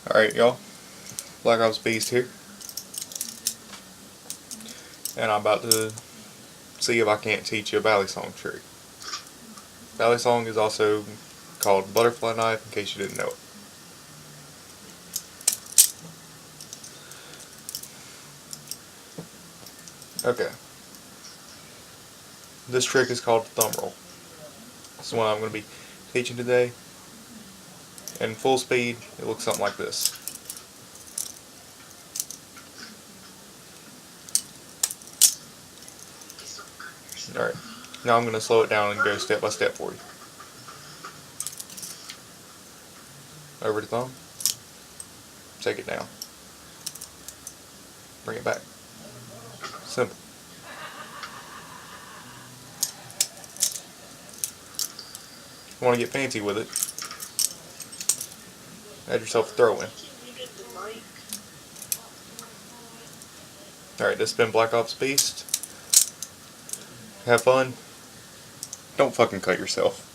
Alright, y'all. Black Ops Beast here. And I'm about to see if I can't teach you a Balisong trick. Balisong is also called butterfly knife, in case you didn't know it. Okay. This trick is called thumb roll. This is what I'm going to be teaching today. And full speed, it looks something like this. Alright, now I'm going to slow it down and go step by step for you. Over to thumb. Take it down. Bring it back. Simple. If you want to get fancy with it, add yourself a throw in. Alright, this has been Black Ops Beast. Have fun. Don't fucking cut yourself.